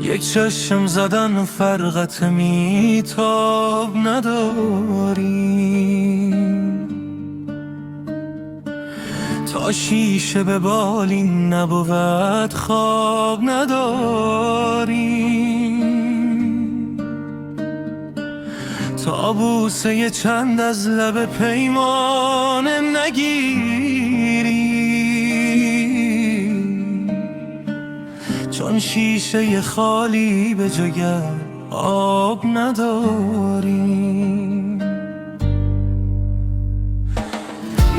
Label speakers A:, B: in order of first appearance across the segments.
A: یک چشم زدن فرقت میتاب نداری، تا شیشه به بالین نبود خواب نداری، تا بوسه چند از لب پیمانه نگیری، چون شیشه خالی به جگر آب نداری.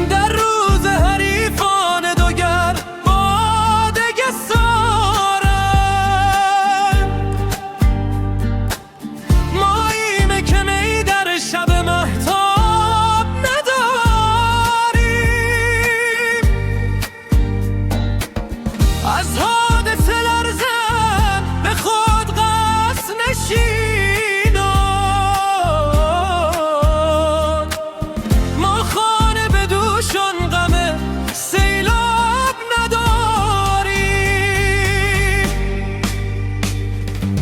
A: در روز حریفان دوگر بادگه سارم، ماییم که می در شب مهتاب نداریم، از حادثه لرزن به خود قصد نشینان، ما خانه به دوشان غم سیلاب نداریم،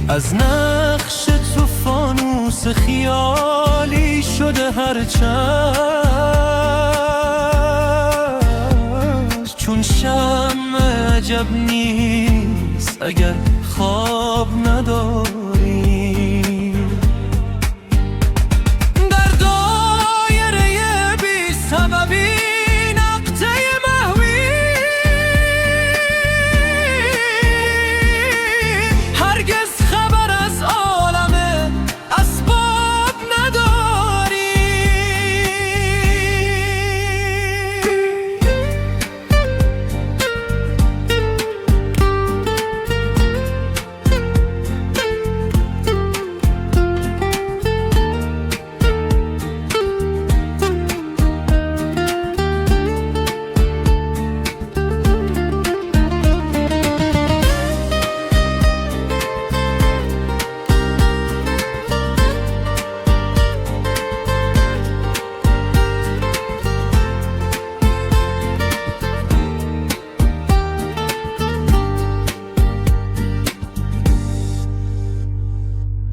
A: از نقش تو فانوس خیالی شده هر چشم، چون شمع عجب نیست اگر خواب نداریم. در دایره بی سببی نقطه محوی، هرگز خبر از عالم اسباب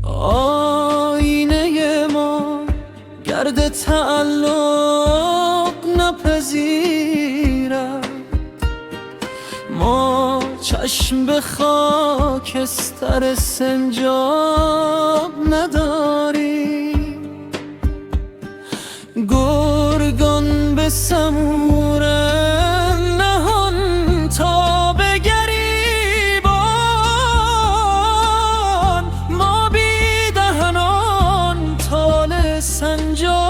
A: آینه ما گرد تعلق نپذیرد، ما چشم به خاکستر سنجاب نداریم، گرگان به سمور نهان تا به گریبان، ما بی دهنان طال سنجاب